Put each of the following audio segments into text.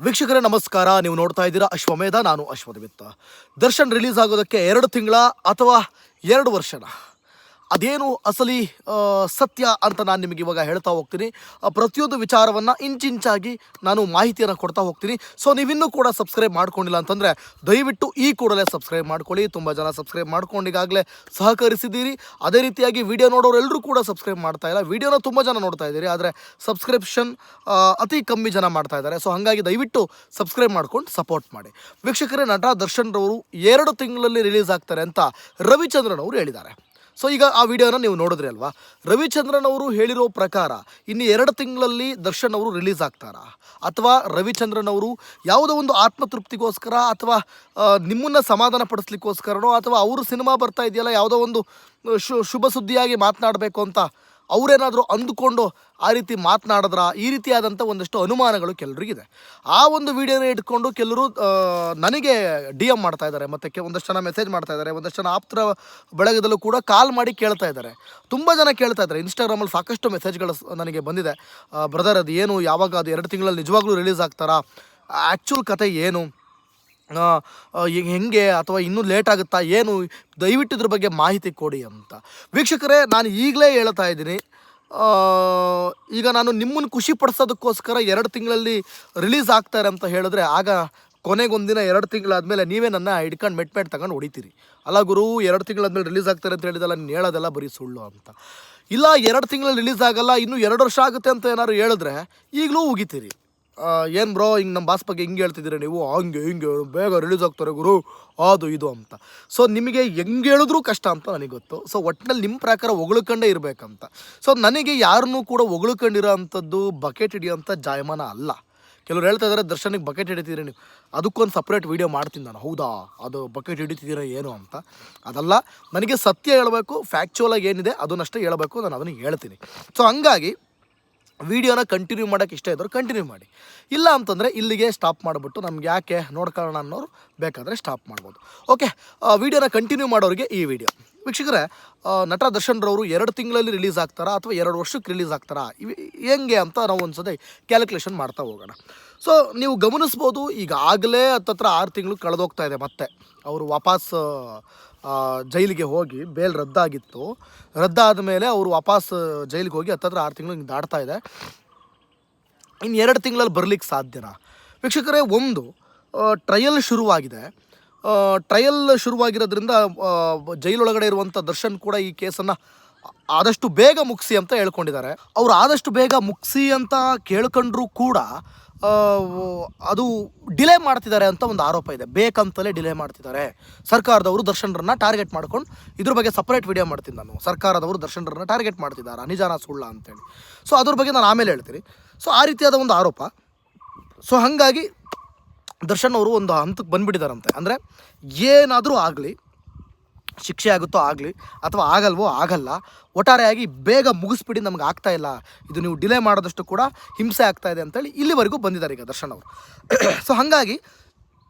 ವೀಕ್ಷಕರೇ ನಮಸ್ಕಾರ. ನೀವು ನೋಡ್ತಾ ಇದ್ದೀರಾ ಅಶ್ವಮೇಧ. ನಾನು ಅಶ್ವದವಿತ್ತ. ದರ್ಶನ್ ರಿಲೀಸ್ ಆಗೋದಕ್ಕೆ 2 ತಿಂಗಳ ಅಥವಾ 2 ವರ್ಷನ, ಅದೇನು ಅಸಲಿ ಸತ್ಯ ಅಂತ ನಾನು ನಿಮಗೆ ಇವಾಗ ಹೇಳ್ತಾ ಹೋಗ್ತೀನಿ. ಪ್ರತಿಯೊಂದು ವಿಚಾರವನ್ನು ಇಂಚಿಂಚಾಗಿ ನಾನು ಮಾಹಿತಿಯನ್ನು ಕೊಡ್ತಾ ಹೋಗ್ತೀನಿ. ಸೊ ನೀವಿನ್ನೂ ಕೂಡ ಸಬ್ಸ್ಕ್ರೈಬ್ ಮಾಡ್ಕೊಂಡಿಲ್ಲ ಅಂತಂದರೆ ದಯವಿಟ್ಟು ಈ ಕೂಡಲೇ ಸಬ್ಸ್ಕ್ರೈಬ್ ಮಾಡ್ಕೊಳ್ಳಿ. ತುಂಬ ಜನ ಸಬ್ಸ್ಕ್ರೈಬ್ ಮಾಡ್ಕೊಂಡು ಈಗಾಗಲೇ ಸಹಕರಿಸಿದ್ದೀರಿ. ಅದೇ ರೀತಿಯಾಗಿ ವಿಡಿಯೋ ನೋಡೋರು ಎಲ್ಲರೂ ಕೂಡ ಸಬ್ಸ್ಕ್ರೈಬ್ ಮಾಡ್ತಾ ಇಲ್ಲ. ವಿಡಿಯೋನ ತುಂಬ ಜನ ನೋಡ್ತಾ ಇದ್ದೀರಿ, ಆದರೆ ಸಬ್ಸ್ಕ್ರಿಪ್ಷನ್ ಅತಿ ಕಮ್ಮಿ ಜನ ಮಾಡ್ತಾ ಇದ್ದಾರೆ. ಸೊ ಹಾಗಾಗಿ ದಯವಿಟ್ಟು ಸಬ್ಸ್ಕ್ರೈಬ್ ಮಾಡ್ಕೊಂಡು ಸಪೋರ್ಟ್ ಮಾಡಿ. ವೀಕ್ಷಕರೇ, ನಟ ದರ್ಶನ್ ರವರು 2 ತಿಂಗಳಲ್ಲಿ ರಿಲೀಸ್ ಆಗ್ತಾರೆ ಅಂತ ರವಿಚಂದ್ರನ್ ಅವರು ಹೇಳಿದ್ದಾರೆ. ಸೊ ಈಗ ಆ ವಿಡಿಯೋನ ನೀವು ನೋಡಿದ್ರಿ ಅಲ್ವಾ. ರವಿಚಂದ್ರನ್ ಅವರು ಹೇಳಿರೋ ಪ್ರಕಾರ ಇನ್ನು 2 ತಿಂಗಳಲ್ಲಿ ದರ್ಶನ್ ಅವರು ರಿಲೀಸ್ ಆಗ್ತಾರಾ, ಅಥವಾ ರವಿಚಂದ್ರನ್ ಅವರು ಯಾವುದೋ ಒಂದು ಆತ್ಮತೃಪ್ತಿಗೋಸ್ಕರ ಅಥವಾ ನಿಮ್ಮನ್ನು ಸಮಾಧಾನ ಪಡಿಸ್ಲಿಕ್ಕೋಸ್ಕರನೋ, ಅಥವಾ ಅವರು ಸಿನಿಮಾ ಬರ್ತಾ ಇದೆಯಲ್ಲ ಯಾವುದೋ ಒಂದು ಶುಭ ಸುದ್ದಿಯಾಗಿ ಮಾತನಾಡಬೇಕು ಅಂತ ಅವರೇನಾದರೂ ಅಂದುಕೊಂಡು ಆ ರೀತಿ ಮಾತನಾಡಿದ್ರ, ಈ ರೀತಿಯಾದಂಥ ಒಂದಷ್ಟು ಅನುಮಾನಗಳು ಕೆಲವರಿಗಿದೆ. ಆ ಒಂದು ವಿಡಿಯೋನ ಇಟ್ಕೊಂಡು ಕೆಲವರು ನನಗೆ DM ಮಾಡ್ತಾ ಇದ್ದಾರೆ, ಮತ್ತು ಒಂದಷ್ಟು ಜನ ಮೆಸೇಜ್ ಮಾಡ್ತಾ ಇದ್ದಾರೆ, ಒಂದಷ್ಟು ಜನ ಆಪ್ತರ ಬಳಗದಲ್ಲೂ ಕೂಡ ಕಾಲ್ ಮಾಡಿ ಕೇಳ್ತಾ ಇದ್ದಾರೆ. ತುಂಬ ಜನ ಕೇಳ್ತಾ ಇದ್ದಾರೆ. ಇನ್ಸ್ಟಾಗ್ರಾಮಲ್ಲಿ ಸಾಕಷ್ಟು ಮೆಸೇಜ್ಗಳು ನನಗೆ ಬಂದಿದೆ. ಬ್ರದರ್, ಅದು ಏನು, ಯಾವಾಗ ಅದು 2 ತಿಂಗಳಲ್ಲಿ ನಿಜವಾಗ್ಲೂ ರಿಲೀಸ್ ಆಗ್ತಾರಾ, ಆ್ಯಕ್ಚುಲ್ ಕತೆ ಏನು, ಹೆಂಗೆ, ಅಥವಾ ಇನ್ನೂ ಲೇಟ್ ಆಗುತ್ತಾ ಏನು, ದಯವಿಟ್ಟು ಇದ್ರ ಬಗ್ಗೆ ಮಾಹಿತಿ ಕೊಡಿ ಅಂತ. ವೀಕ್ಷಕರೇ, ನಾನು ಈಗಲೇ ಹೇಳ್ತಾ ಇದ್ದೀನಿ, ಈಗ ನಾನು ನಿಮ್ಮನ್ನು ಖುಷಿ ಪಡಿಸೋದಕ್ಕೋಸ್ಕರ 2 ತಿಂಗಳಲ್ಲಿ ರಿಲೀಸ್ ಆಗ್ತಾರೆ ಅಂತ ಹೇಳಿದ್ರೆ, ಆಗ ಕೊನೆಗೊಂದಿನ 2 ತಿಂಗಳಾದಮೇಲೆ ನೀವೇ ನನ್ನ ಹಿಡ್ಕೊಂಡು ಮೆಟ್ ತಗೊಂಡು ಹೊಡಿತೀರಿ. ಅಲ್ಲ ಗುರು, 2 ತಿಂಗಳಾದ್ಮೇಲೆ ರಿಲೀಸ್ ಆಗ್ತಾರೆ ಅಂತ ಹೇಳಿದಲ್ಲ, ನೀನು ಹೇಳೋದೆಲ್ಲ ಬರೀ ಸುಳ್ಳು ಅಂತ. ಇಲ್ಲ, 2 ತಿಂಗಳಲ್ಲಿ ರಿಲೀಸ್ ಆಗಲ್ಲ, ಇನ್ನೂ 2 ವರ್ಷ ಆಗುತ್ತೆ ಅಂತ ಏನಾದ್ರು ಹೇಳಿದ್ರೆ ಈಗಲೂ ಉಗಿತೀರಿ. ಏನು ಬ್ರೋ, ಹಿಂಗೆ ನಮ್ಮ ಬಾಸ್ ಬಗ್ಗೆ ಹಿಂಗೆ ಹೇಳ್ತಿದ್ದೀರಿ ನೀವು, ಹಂಗೆ ಹಿಂಗೆ ಬೇಗ ರಿಲೀಸ್ ಆಗ್ತಾರೆ ಗುರು, ಅದು ಇದು ಅಂತ. ಸೊ ನಿಮಗೆ ಹೆಂಗೆ ಹೇಳಿದ್ರೂ ಕಷ್ಟ ಅಂತ ನನಗೆ ಗೊತ್ತು. ಸೊ ಒಟ್ಟಿನಲ್ಲಿ ನಿಮ್ಮ ಪ್ರಕಾರ ಹೊಗಳ್ಕೊಂಡೇ ಇರಬೇಕಂತ. ಸೊ ನನಗೆ ಯಾರನ್ನೂ ಕೂಡ ಹೊಗಳ್ಕೊಂಡಿರೋ ಅಂಥದ್ದು ಬಕೆಟ್ ಹಿಡಿಯೋಂಥ ಜಾಯಮಾನ ಅಲ್ಲ. ಕೆಲವ್ರು ಹೇಳ್ತಾ ಇದ್ದಾರೆ, ದರ್ಶನಿಗೆ ಬಕೆಟ್ ಹಿಡಿತಿದ್ದೀರಿ ನೀವು, ಅದಕ್ಕೊಂದು ಸಪ್ರೇಟ್ ವೀಡಿಯೋ ಮಾಡ್ತೀನಿ ನಾನು. ಹೌದಾ, ಅದು ಬಕೆಟ್ ಹಿಡಿತಿದ್ದೀರಾ ಏನು ಅಂತ. ಅದಲ್ಲ, ನನಗೆ ಸತ್ಯ ಹೇಳಬೇಕು, ಫ್ಯಾಕ್ಚುಲಾಗಿ ಏನಿದೆ ಅದನ್ನಷ್ಟೇ ಹೇಳಬೇಕು, ನಾನು ಅದನ್ನು ಹೇಳ್ತೀನಿ. ಸೊ ಹಂಗಾಗಿ ವಿಡಿಯೋನ ಕಂಟಿನ್ಯೂ ಮಾಡೋಕ್ಕೆ ಇಷ್ಟ ಇದ್ದವ್ರು ಕಂಟಿನ್ಯೂ ಮಾಡಿ, ಇಲ್ಲ ಅಂತಂದರೆ ಇಲ್ಲಿಗೆ ಸ್ಟಾಪ್ ಮಾಡಿಬಿಟ್ಟು ನಮ್ಗೆ ಯಾಕೆ ನೋಡ್ಕೊಳ್ಳೋಣ ಅನ್ನೋರು ಬೇಕಾದರೆ ಸ್ಟಾಪ್ ಮಾಡ್ಬೋದು. ಓಕೆ, ವಿಡಿಯೋನ ಕಂಟಿನ್ಯೂ ಮಾಡೋರಿಗೆ ಈ ವಿಡಿಯೋ. ವೀಕ್ಷಕರೇ, ನಟ ದರ್ಶನ್ ರವರು 2 ತಿಂಗಳಲ್ಲಿ ರಿಲೀಸ್ ಆಗ್ತಾರಾ ಅಥವಾ 2 ವರ್ಷಕ್ಕೆ ರಿಲೀಸ್ ಆಗ್ತಾರಾ, ಹೆಂಗೆ ಅಂತ ನಾವು ಒಂದ್ಸತಿ ಕ್ಯಾಲ್ಕುಲೇಷನ್ ಮಾಡ್ತಾ ಹೋಗೋಣ. ಸೊ ನೀವು ಗಮನಿಸ್ಬೋದು, ಈಗಾಗಲೇ ಹತ್ತತ್ರ 6 ತಿಂಗಳು ಕಳೆದೋಗ್ತಾ ಇದೆ. ಮತ್ತೆ ಅವರು ವಾಪಸ್ ಜೈಲಿಗೆ ಹೋಗಿ, ಬೇಲ್ ರದ್ದಾಗಿತ್ತು, ರದ್ದಾದ ಮೇಲೆ ಅವರು ವಾಪಸ್ ಜೈಲಿಗೆ ಹೋಗಿ ಹತ್ತತ್ರ 6 ತಿಂಗಳು ಹಿಂಗೆ ದಾಟ್ತಾ ಇದೆ. ಇನ್ನು 2 ತಿಂಗಳಲ್ಲಿ ಬರಲಿಕ್ಕೆ ಸಾಧ್ಯನಾ? ವೀಕ್ಷಕರೇ, ಒಂದು ಟ್ರಯಲ್ ಶುರುವಾಗಿದೆ. ಟ್ರಯಲ್ ಶುರುವಾಗಿರೋದ್ರಿಂದ ಜೈಲೊಳಗಡೆ ಇರುವಂಥ ದರ್ಶನ್ ಕೂಡ ಈ ಕೇಸನ್ನು ಆದಷ್ಟು ಬೇಗ ಮುಗಿಸಿ ಅಂತ ಹೇಳ್ಕೊಂಡಿದ್ದಾರೆ. ಅವರು ಆದಷ್ಟು ಬೇಗ ಮುಗಿಸಿ ಅಂತ ಕೇಳ್ಕೊಂಡ್ರೂ ಕೂಡ ಅದು ಡಿಲೇ ಮಾಡ್ತಿದ್ದಾರೆ ಅಂತ ಒಂದು ಆರೋಪ ಇದೆ. ಬೇಕಂತಲೇ ಡಿಲೇ ಮಾಡ್ತಿದ್ದಾರೆ. ಸರ್ಕಾರದವರು ದರ್ಶನ್ರನ್ನ ಟಾರ್ಗೆಟ್ ಮಾಡ್ಕೊಂಡು ಇದ್ರ ಬಗ್ಗೆ ಸಪ್ರೇಟ್ ವಿಡಿಯೋ ಮಾಡ್ತೀನಿ ನಾನು. ಸರ್ಕಾರದವರು ದರ್ಶನ್ರನ್ನ ಟಾರ್ಗೆಟ್ ಮಾಡ್ತಿದ್ದಾರೆ, ನಿಜಾನ ಸುಳ್ಳ ಅಂತೇಳಿ. ಸೊ ಅದ್ರ ಬಗ್ಗೆ ನಾನು ಆಮೇಲೆ ಹೇಳ್ತೀನಿ. ಸೊ ಆ ರೀತಿಯಾದ ಒಂದು ಆರೋಪ. ಸೊ ಹಾಗಾಗಿ ದರ್ಶನ್ ಅವರು ಒಂದು ಹಂತಕ್ಕೆ ಬಂದುಬಿಟ್ಟಿದ್ದಾರಂತೆ. ಅಂದರೆ ಏನಾದರೂ ಆಗಲಿ, ಶಿಕ್ಷೆ ಆಗುತ್ತೋ ಆಗಲಿ ಅಥವಾ ಆಗಲ್ವೋ ಆಗಲ್ಲ, ಒಟ್ಟಾರೆಯಾಗಿ ಬೇಗ ಮುಗಿಸ್ಬಿಡಿ, ನಮ್ಗೆ ಆಗ್ತಾ ಇಲ್ಲ, ಇದು ನೀವು ಡಿಲೇ ಮಾಡೋದಷ್ಟು ಕೂಡ ಹಿಂಸೆ ಆಗ್ತಾ ಇದೆ ಅಂತೇಳಿ ಇಲ್ಲಿವರೆಗೂ ಬಂದಿದ್ದಾರೆ ಈಗ ದರ್ಶನ್ ಅವರು. ಸೊ ಹಾಗಾಗಿ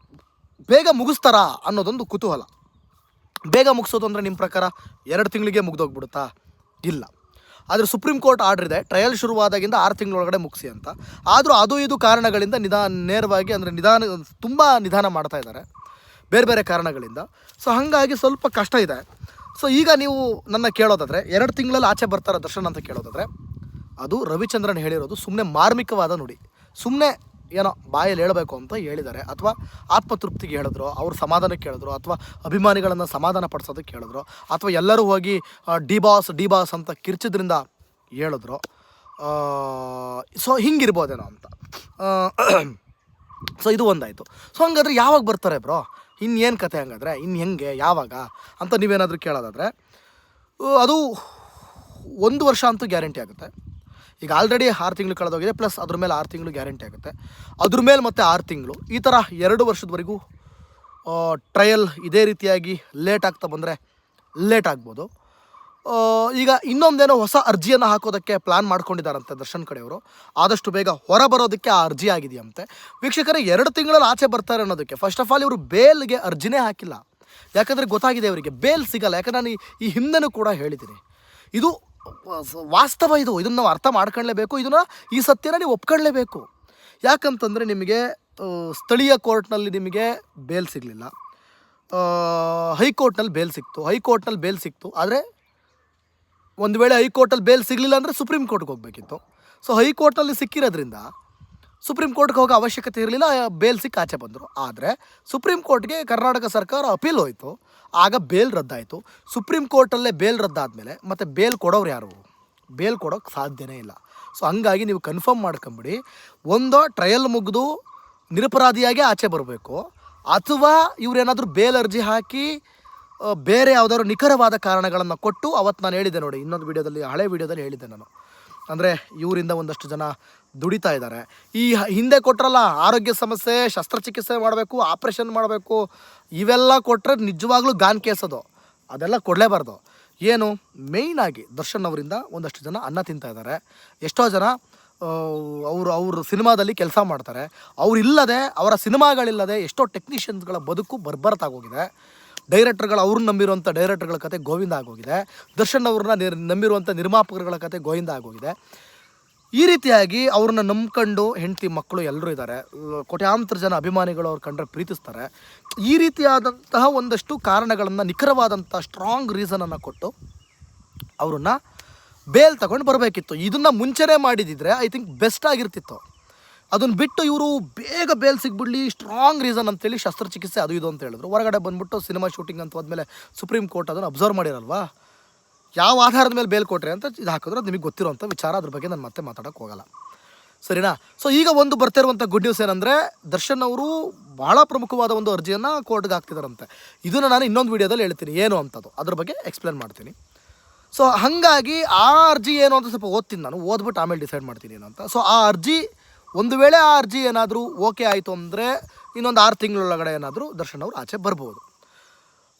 ಬೇಗ ಮುಗಿಸ್ತಾರಾ ಅನ್ನೋದೊಂದು ಕುತೂಹಲ. ಬೇಗ ಮುಗಿಸೋದು ಅಂದರೆ ನಿಮ್ಮ ಪ್ರಕಾರ 2 ತಿಂಗಳಿಗೆ ಮುಗ್ದೋಗ್ಬಿಡುತ್ತಾ? ಇಲ್ಲ. ಆದರೆ ಸುಪ್ರೀಂ ಕೋರ್ಟ್ ಆರ್ಡರ್ ಇದೆ, ಟ್ರಯಲ್ ಶುರುವಾದಾಗಿಂದ 6 ತಿಂಗಳೊಳಗಡೆ ಮುಗಿಸಿ ಅಂತ. ಆದರೂ ಅದು ಇದು ಕಾರಣಗಳಿಂದ ನೇರವಾಗಿ ಅಂದರೆ ತುಂಬ ನಿಧಾನ ಮಾಡ್ತಾ ಇದ್ದಾರೆ, ಬೇರೆ ಬೇರೆ ಕಾರಣಗಳಿಂದ. ಸೊ ಹಾಗಾಗಿ ಸ್ವಲ್ಪ ಕಷ್ಟ ಇದೆ. ಸೊ ಈಗ ನೀವು ನನ್ನ ಕೇಳೋದಾದರೆ 2 ತಿಂಗಳಲ್ಲಿ ಆಚೆ ಬರ್ತಾರೆ ದರ್ಶನ್ ಅಂತ ಕೇಳೋದಾದರೆ, ಅದು ರವಿಚಂದ್ರನ್ ಹೇಳಿರೋದು ಸುಮ್ಮನೆ ಮಾರ್ಮಿಕವಾದ ನುಡಿ. ಸುಮ್ಮನೆ ಏನೋ ಬಾಯಲ್ಲಿ ಹೇಳಬೇಕು ಅಂತ ಹೇಳಿದ್ದಾರೆ, ಅಥವಾ ಆತ್ಮತೃಪ್ತಿಗೆ ಹೇಳಿದ್ರು, ಅವ್ರ ಸಮಾಧಾನಕ್ಕೆ ಹೇಳಿದ್ರು, ಅಥವಾ ಅಭಿಮಾನಿಗಳನ್ನು ಸಮಾಧಾನ ಪಡಿಸೋದಕ್ಕೆ ಹೇಳಿದ್ರು, ಅಥವಾ ಎಲ್ಲರೂ ಹೋಗಿ ಡಿ ಬಾಸ್ ಅಂತ ಕಿರ್ಚಿದ್ರಿಂದ ಹೇಳಿದ್ರು. ಸೊ ಹಿಂಗಿರ್ಬೋದೇನೋ ಅಂತ. ಸೊ ಇದು ಒಂದಾಯಿತು. ಸೊ ಹಂಗಾದ್ರೆ ಯಾವಾಗ ಬರ್ತಾರೆ ಬ್ರೋ, ಇನ್ನೇನು ಕತೆ, ಹಂಗಾದ್ರೆ ಇನ್ನು ಹೆಂಗೆ, ಯಾವಾಗ ಅಂತ ನೀವೇನಾದರೂ ಕೇಳೋದಾದರೆ, ಅದು 1 ವರ್ಷ ಅಂತೂ ಗ್ಯಾರಂಟಿ ಆಗುತ್ತೆ. ಈಗ ಆಲ್ರೆಡಿ 6 ತಿಂಗಳು ಕಳೆದೋಗಿದೆ, ಪ್ಲಸ್ ಅದ್ರ ಮೇಲೆ 6 ತಿಂಗಳು ಗ್ಯಾರಂಟಿ ಆಗುತ್ತೆ, ಅದ್ರ ಮೇಲೆ ಮತ್ತೆ 6 ತಿಂಗಳು, ಈ ಥರ 2 ವರ್ಷದವರೆಗೂ ಟ್ರಯಲ್ ಇದೇ ರೀತಿಯಾಗಿ ಲೇಟ್ ಆಗ್ತಾ ಬಂದರೆ ಲೇಟ್ ಆಗ್ಬೋದು. ಈಗ ಇನ್ನೊಂದೇನೋ ಹೊಸ ಅರ್ಜಿಯನ್ನು ಹಾಕೋದಕ್ಕೆ ಪ್ಲ್ಯಾನ್ ಮಾಡ್ಕೊಂಡಿದ್ದಾರಂತೆ ದರ್ಶನ್ ಕಡೆಯವರು. ಆದಷ್ಟು ಬೇಗ ಹೊರ ಬರೋದಕ್ಕೆ ಆ ಅರ್ಜಿ ಆಗಿದೆಯಂತೆ. ವೀಕ್ಷಕರೇ, 2 ತಿಂಗಳಲ್ಲಿ ಆಚೆ ಬರ್ತಾರೆ ಅನ್ನೋದಕ್ಕೆ ಫಸ್ಟ್ ಆಫ್ ಆಲ್ ಇವರು ಬೇಲ್ಗೆ ಅರ್ಜಿನೇ ಹಾಕಿಲ್ಲ. ಯಾಕಂದರೆ ಗೊತ್ತಾಗಿದೆ ಅವರಿಗೆ ಬೇಲ್ ಸಿಗಲ್ಲ. ಯಾಕಂದರೆ ನಾನು ಈ ಹಿಂದೆನೂ ಕೂಡ ಹೇಳಿದ್ದೀನಿ, ಇದು ವಾಸ್ತವ, ಇದನ್ನು ನಾವು ಅರ್ಥ ಮಾಡ್ಕೊಳ್ಳೇಬೇಕು, ಈ ಸತ್ಯನ ನೀವು ಒಪ್ಕೊಳ್ಳೇಬೇಕು. ಯಾಕಂತಂದರೆ ನಿಮಗೆ ಸ್ಥಳೀಯ ಕೋರ್ಟ್ನಲ್ಲಿ ನಿಮಗೆ ಬೇಲ್ ಸಿಗಲಿಲ್ಲ, ಹೈಕೋರ್ಟ್ನಲ್ಲಿ ಬೇಲ್ ಸಿಕ್ತು. ಆದರೆ ಒಂದು ವೇಳೆ ಹೈಕೋರ್ಟಲ್ಲಿ ಬೇಲ್ ಸಿಗಲಿಲ್ಲ ಅಂದರೆ ಸುಪ್ರೀಂ ಕೋರ್ಟ್ಗೆ ಹೋಗಬೇಕಿತ್ತು. ಸೊ ಹೈಕೋರ್ಟಲ್ಲಿ ಸಿಕ್ಕಿರೋದ್ರಿಂದ ಸುಪ್ರೀಂ ಕೋರ್ಟ್ಗೆ ಹೋಗೋ ಅವಶ್ಯಕತೆ ಇರಲಿಲ್ಲ, ಬೇಲ್ ಸಿಕ್ಕ ಆಚೆ ಬಂದರು. ಆದರೆ ಸುಪ್ರೀಂ ಕೋರ್ಟ್ಗೆ ಕರ್ನಾಟಕ ಸರ್ಕಾರ ಅಪೀಲ್ ಹೋಯಿತು, ಆಗ ಬೇಲ್ ರದ್ದಾಯಿತು. ಸುಪ್ರೀಂ ಕೋರ್ಟಲ್ಲೇ ಬೇಲ್ ರದ್ದಾದಮೇಲೆ ಮತ್ತು ಬೇಲ್ ಕೊಡೋರು ಯಾರು? ಬೇಲ್ ಕೊಡೋಕ್ಕೆ ಸಾಧ್ಯನೇ ಇಲ್ಲ. ಸೊ ಹಂಗಾಗಿ ನೀವು ಕನ್ಫರ್ಮ್ ಮಾಡ್ಕೊಂಬಿಡಿ, ಒಂದು ಟ್ರಯಲ್ ಮುಗಿದು ನಿರಪರಾಧಿಯಾಗಿ ಆಚೆ ಬರಬೇಕು, ಅಥವಾ ಇವರೇನಾದರೂ ಬೇಲ್ ಅರ್ಜಿ ಹಾಕಿ ಬೇರೆ ಯಾವುದಾದ್ರು ನಿಖರವಾದ ಕಾರಣಗಳನ್ನು ಕೊಟ್ಟು, ಅವತ್ತು ನಾನು ಹೇಳಿದ್ದೆ ನೋಡಿ, ಇನ್ನೊಂದು ವೀಡಿಯೋದಲ್ಲಿ, ಹಳೆ ವೀಡಿಯೋದಲ್ಲಿ ಹೇಳಿದ್ದೆ ನಾನು, ಅಂದರೆ ಇವರಿಂದ ಒಂದಷ್ಟು ಜನ ದುಡಿತಾ ಇದ್ದಾರೆ. ಈ ಹಿಂದೆ ಕೊಟ್ಟರಲ್ಲ, ಆರೋಗ್ಯ ಸಮಸ್ಯೆ, ಶಸ್ತ್ರಚಿಕಿತ್ಸೆ ಮಾಡಬೇಕು, ಆಪ್ರೇಷನ್ ಮಾಡಬೇಕು, ಇವೆಲ್ಲ ಕೊಟ್ಟರೆ ನಿಜವಾಗ್ಲೂ ಗಾನ್ ಕೇಸ್ ಅದು, ಅದೆಲ್ಲ ಕೊಡಲೇಬಾರ್ದು. ಏನು ಮೇಯ್ನಾಗಿ ದರ್ಶನ್ ಅವರಿಂದ ಒಂದಷ್ಟು ಜನ ಅನ್ನ ತಿಂತಾ ಇದ್ದಾರೆ. ಎಷ್ಟೋ ಜನ ಅವರು ಸಿನಿಮಾದಲ್ಲಿ ಕೆಲಸ ಮಾಡ್ತಾರೆ, ಅವರ ಸಿನಿಮಾಗಳಿಲ್ಲದೆ ಎಷ್ಟೋ ಟೆಕ್ನಿಷಿಯನ್ಸ್ಗಳ ಬದುಕು ಬರ್ಬರ್ತಾಗೋಗಿದೆ. ಡೈರೆಕ್ಟರ್ಗಳು ಅವ್ರನ್ನ ನಂಬಿರುವಂಥ ಡೈರೆಕ್ಟರ್ಗಳ ಕತೆ ಗೋವಿಂದ ಆಗೋಗಿದೆ, ದರ್ಶನ್ ಅವ್ರನ್ನ ನಂಬಿರುವಂಥ ನಿರ್ಮಾಪಕರುಗಳ ಕತೆ ಗೋವಿಂದ ಆಗೋಗಿದೆ. ಈ ರೀತಿಯಾಗಿ ಅವ್ರನ್ನ ನಂಬ್ಕೊಂಡು ಹೆಂಡತಿ ಮಕ್ಕಳು ಎಲ್ಲರೂ ಇದ್ದಾರೆ, ಕೋಟ್ಯಾಂತರ ಜನ ಅಭಿಮಾನಿಗಳು ಅವ್ರು ಕಂಡ್ರೆ ಪ್ರೀತಿಸ್ತಾರೆ. ಈ ರೀತಿಯಾದಂತಹ ಒಂದಷ್ಟು ಕಾರಣಗಳನ್ನು, ನಿಖರವಾದಂಥ ಸ್ಟ್ರಾಂಗ್ ರೀಸನನ್ನು ಕೊಟ್ಟು ಅವ್ರನ್ನ ಬೇಲ್ ತಗೊಂಡು ಬರಬೇಕಿತ್ತು. ಇದನ್ನು ಮುಂಚೆನೇ ಮಾಡಿದಿದ್ರೆ ಐ ಥಿಂಕ್ ಬೆಸ್ಟ್ ಆಗಿರ್ತಿತ್ತು. ಅದನ್ನು ಬಿಟ್ಟು ಇವರು ಬೇಗ ಬೇಲ್ ಸಿಗ್ಬಿಡ್ಲಿ, ಸ್ಟ್ರಾಂಗ್ ರೀಸನ್ ಅಂತೇಳಿ ಶಸ್ತ್ರಚಿಕಿತ್ಸೆ ಅದು ಇದು ಅಂತ ಹೇಳಿದ್ರು. ಹೊರಗಡೆ ಬಂದುಬಿಟ್ಟು ಸಿನಿಮಾ ಶೂಟಿಂಗ್ ಅಂತ ಹೋದ್ಮೇಲೆ ಸುಪ್ರೀಂ ಕೋರ್ಟ್ ಅದನ್ನು ಅಬ್ಸರ್ವ್ ಮಾಡಿರಲ್ವಾ, ಯಾವ ಆಧಾರದ ಮೇಲೆ ಬೇಲ್ ಕೊಟ್ರೆ ಅಂತ ಇದು ಹಾಕಿದ್ರು. ಅದು ನಿಮಗೆ ಗೊತ್ತಿರೋಂಥ ವಿಚಾರ, ಅದ್ರ ಬಗ್ಗೆ ನಾನು ಮತ್ತೆ ಮಾತಾಡೋಕ್ಕೆ ಹೋಗಲ್ಲ, ಸರಿನಾ? ಸೊ ಈಗ ಒಂದು ಬರ್ತಿರುವಂಥ ಗುಡ್ ನ್ಯೂಸ್ ಏನಂದರೆ, ದರ್ಶನ್ ಅವರು ಭಾಳ ಪ್ರಮುಖವಾದ ಒಂದು ಅರ್ಜಿಯನ್ನು ಕೋರ್ಟ್ಗೆ ಹಾಕ್ತಿದ್ದಾರಂತೆ. ಇದನ್ನು ನಾನು ಇನ್ನೊಂದು ವೀಡಿಯೋದಲ್ಲಿ ಹೇಳ್ತೀನಿ ಏನು ಅಂತದ್ದು, ಅದ್ರ ಬಗ್ಗೆ ಎಕ್ಸ್ಪ್ಲೇನ್ ಮಾಡ್ತೀನಿ. ಸೊ ಹಾಗಾಗಿ ಆ ಅರ್ಜಿ ಏನು ಅಂತ ಸ್ವಲ್ಪ ಓದ್ತೀನಿ ನಾನು, ಓದ್ಬಿಟ್ಟು ಆಮೇಲೆ ಡಿಸೈಡ್ ಮಾಡ್ತೀನಿ ಏನು ಅಂತ. ಸೊ ಆ ಅರ್ಜಿ, ಒಂದು ವೇಳೆ ಆ ಅರ್ಜಿ ಏನಾದರೂ ಓಕೆ ಆಯಿತು ಅಂದರೆ ಇನ್ನೊಂದು 6 ತಿಂಗಳೊಳಗಡೆ ಏನಾದರೂ ದರ್ಶನ್ ಅವರು ಆಚೆ ಬರ್ಬೋದು.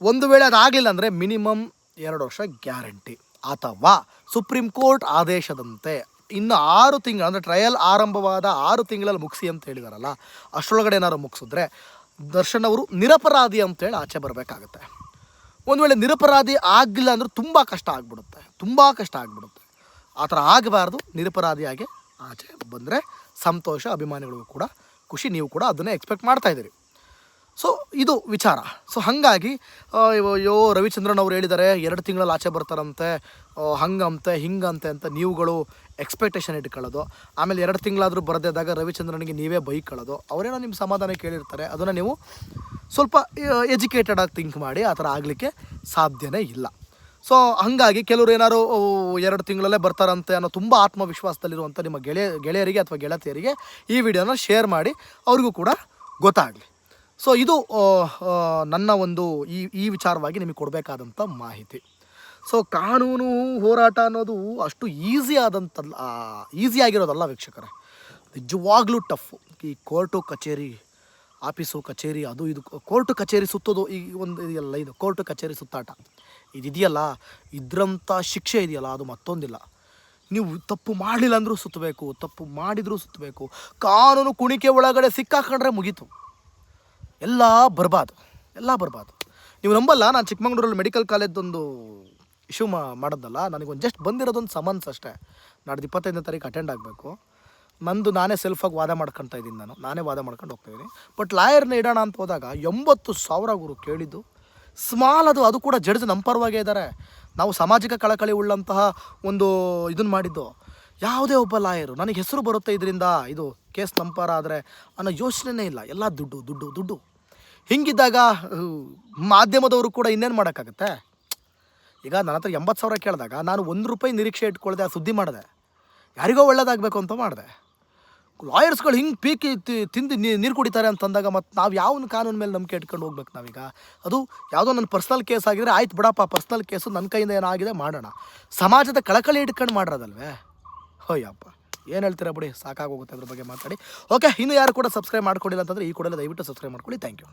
ಒಂದು ವೇಳೆ ಅದಾಗಲಿಲ್ಲ ಅಂದರೆ ಮಿನಿಮಮ್ 2 ವರ್ಷ ಗ್ಯಾರಂಟಿ, ಅಥವಾ ಸುಪ್ರೀಂ ಕೋರ್ಟ್ ಆದೇಶದಂತೆ ಇನ್ನು 6 ತಿಂಗಳು, ಅಂದರೆ ಟ್ರಯಲ್ ಆರಂಭವಾದ 6 ತಿಂಗಳಲ್ಲಿ ಮುಗಿಸಿ ಅಂತ ಹೇಳಿದಾರಲ್ಲ, ಅಷ್ಟರೊಳಗಡೆ ಏನಾದ್ರು ಮುಗಿಸಿದ್ರೆ ದರ್ಶನ್ ಅವರು ನಿರಪರಾಧಿ ಅಂತೇಳಿ ಆಚೆ ಬರಬೇಕಾಗತ್ತೆ. ಒಂದು ವೇಳೆ ನಿರಪರಾಧಿ ಆಗಿಲ್ಲ ಅಂದರೆ ತುಂಬ ಕಷ್ಟ ಆಗಿಬಿಡುತ್ತೆ. ಆ ಥರ ಆಗಬಾರ್ದು. ನಿರಪರಾಧಿಯಾಗಿ ಆಚೆ ಬಂದರೆ ಸಂತೋಷ, ಅಭಿಮಾನಿಗಳಿಗೂ ಕೂಡ ಖುಷಿ, ನೀವು ಕೂಡ ಅದನ್ನೇ ಎಕ್ಸ್ಪೆಕ್ಟ್ ಮಾಡ್ತಾಯಿದ್ದೀರಿ. ಸೊ ಇದು ವಿಚಾರ. ಸೊ ಹಾಗಾಗಿ ರವಿಚಂದ್ರನ್ ಅವ್ರು ಹೇಳಿದ್ದಾರೆ 2 ತಿಂಗಳಲ್ಲಿ ಆಚೆ ಬರ್ತಾರಂತೆ, ಹಂಗಂತೆ ಹಿಂಗಂತೆ ಅಂತ ನೀವುಗಳು ಎಕ್ಸ್ಪೆಕ್ಟೇಷನ್ ಇಟ್ಕೊಳ್ಳೋದು. ಆಮೇಲೆ 2 ತಿಂಗಳಾದರೂ ಬರದಿದ್ದಾಗ ರವಿಚಂದ್ರನಿಗೆ ನೀವೇ ಬೈಕೊಳ್ಳೋದು. ಅವರೇನೋ ನಿಮ್ಮ ಸಮಾಧಾನ ಕೇಳಿರ್ತಾರೆ, ಅದನ್ನು ನೀವು ಸ್ವಲ್ಪ ಎಜುಕೇಟೆಡ್ ಆಗಿ ಥಿಂಕ್ ಮಾಡಿ. ಆ ಥರ ಆಗಲಿಕ್ಕೆ ಸಾಧ್ಯನೇ ಇಲ್ಲ. ಸೊ ಹಾಗಾಗಿ ಕೆಲವರು ಏನಾದ್ರು 2 ತಿಂಗಳಲ್ಲೇ ಬರ್ತಾರಂತೆ ಅನ್ನೋ ತುಂಬ ಆತ್ಮವಿಶ್ವಾಸದಲ್ಲಿರುವಂಥ ನಿಮ್ಮ ಗೆಳೆಯರಿಗೆ ಅಥವಾ ಗೆಳತಿಯರಿಗೆ ಈ ವಿಡಿಯೋನ ಶೇರ್ ಮಾಡಿ, ಅವ್ರಿಗೂ ಕೂಡ ಗೊತ್ತಾಗಲಿ. ಸೊ ಇದು ನನ್ನ ಒಂದು ಈ ವಿಚಾರವಾಗಿ ನಿಮಗೆ ಕೊಡಬೇಕಾದಂಥ ಮಾಹಿತಿ. ಸೊ ಕಾನೂನು ಹೋರಾಟ ಅನ್ನೋದು ಅಷ್ಟು ಈಸಿಯಾಗಿರೋದಲ್ಲ ವೀಕ್ಷಕರೇ, ನಿಜವಾಗ್ಲೂ ಟಫು. ಈ ಕೋರ್ಟು ಕಚೇರಿ, ಆಫೀಸು ಕಚೇರಿ, ಅದು ಇದು, ಕೋರ್ಟು ಕಚೇರಿ ಸುತ್ತೋದು, ಈ ಒಂದು ಇದೆಯಲ್ಲ, ಇದು ಕೋರ್ಟು ಕಚೇರಿ ಸುತ್ತಾಟ ಇದೆಯಲ್ಲ, ಇದರಂಥ ಶಿಕ್ಷೆ ಇದೆಯಲ್ಲ, ಅದು ಮತ್ತೊಂದಿಲ್ಲ. ನೀವು ತಪ್ಪು ಮಾಡಲಿಲ್ಲ ಅಂದರೂ ಸುತ್ತಬೇಕು, ತಪ್ಪು ಮಾಡಿದರೂ ಸುತ್ತಬೇಕು. ಕಾನೂನು ಕುಣಿಕೆ ಒಳಗಡೆ ಸಿಕ್ಕಾಕೊಂಡ್ರೆ ಮುಗೀತು, ಎಲ್ಲ ಬರ್ಬಾದು. ನೀವು ನಂಬಲ್ಲ, ನಾನು ಚಿಕ್ಕಮಂಗ್ಳೂರಲ್ಲಿ ಮೆಡಿಕಲ್ ಕಾಲೇಜೊಂದು ಇಶ್ಯೂ ಮಾಡೋದಲ್ಲ, ನನಗೊಂದು ಜಸ್ಟ್ ಬಂದಿರೋದೊಂದು ಸಮನ್ಸ್ ಅಷ್ಟೇ. ನಾಡ್ದು 25ನೇ ತಾರೀಕು ಅಟೆಂಡ್ ಆಗಬೇಕು. ನಾನೇ ಸೆಲ್ಫಾಗಿ ವಾದ ಮಾಡ್ಕೊತಾ ಇದ್ದೀನಿ, ನಾನೇ ವಾದ ಮಾಡ್ಕೊಂಡು ಹೋಗ್ತಾಯಿದ್ದೀನಿ. ಬಟ್ ಲಾಯರ್ನ ಇಡೋಣ ಅಂತ ಹೋದಾಗ 80,000 ಗುರು ಕೇಳಿದ್ದು. ಸ್ಮಾಲ್ ಅದು ಕೂಡ ಜಡ್ಜ್ ನಮ್ಮ ಪರವಾಗೇ ಇದ್ದಾರೆ. ನಾವು ಸಾಮಾಜಿಕ ಕಳಕಳಿ ಉಳ್ಳಂತಹ ಒಂದು ಇದನ್ನು ಮಾಡಿದ್ದು. ಯಾವುದೇ ಒಬ್ಬ ಲಾಯರು ನನಗೆ ಹೆಸರು ಬರುತ್ತೆ ಇದರಿಂದ, ಇದು ಕೇಸ್ ನಮ್ಮ ಪರ ಆದರೆ ಅನ್ನೋ ಯೋಚನೆನೇ ಇಲ್ಲ. ಎಲ್ಲ ದುಡ್ಡು. ಹಿಂಗಿದ್ದಾಗ ಮಾಧ್ಯಮದವರು ಕೂಡ ಇನ್ನೇನು ಮಾಡೋಕ್ಕಾಗತ್ತೆ? ಈಗ ನನ್ನ ಹತ್ರ 80,000 ಕೇಳಿದಾಗ ನಾನು ₹1 ನಿರೀಕ್ಷೆ ಇಟ್ಕೊಳ್ದೆ ಆ ಸುದ್ದಿ ಮಾಡಿದೆ, ಯಾರಿಗೋ ಒಳ್ಳೇದಾಗಬೇಕು ಅಂತ ಮಾಡಿದೆ. ಲಾಯರ್ಸ್ಗಳು ಹಿಂಗೆ ಪೀಕಿ ತಿಂದು ನೀರು ಕುಡಿತಾರೆ ಅಂತಂದಾಗ ಮತ್ತು ನಾವು ಯಾವ ಕಾನೂನು ಮೇಲೆ ನಂಬಿಕೆ ಇಟ್ಕೊಂಡು ಹೋಗ್ಬೇಕು ನಾವೀಗ? ಅದು ಯಾವುದೋ ನನ್ನ ಪರ್ಸ್ನಲ್ ಕೇಸ್ ಆಗಿದ್ರೆ ಆಯ್ತು ಬಿಡಪ್ಪ, ಪರ್ಸ್ನಲ್ ಕೇಸು ನನ್ನ ಕೈಯಿಂದ ಏನಾಗಿದೆ ಮಾಡೋಣ. ಸಮಾಜದ ಕಳಕಳಿ ಇಟ್ಕೊಂಡು ಮಾಡಿರೋದಲ್ವೇ? ಹೋಯಪ್ಪ, ಏನು ಹೇಳ್ತೀರಾ ಬಿಡಿ, ಸಾಕಾಗೋಗುತ್ತೆ ಅದ್ರ ಬಗ್ಗೆ ಮಾತಾಡಿ. ಓಕೆ, ಇನ್ನು ಯಾರು ಕೂಡ ಸಬ್ಸ್ಕ್ರೈಬ್ ಮಾಡ್ಕೊಂಡಿಲ್ಲ ಅಂತಂದರೆ ಈ ಕೂಡಲೇ ದಯವಿಟ್ಟು ಸಬ್ಸ್ಕ್ರೈಬ್ ಮಾಡ್ಕೊಳ್ಳಿ. Thank you.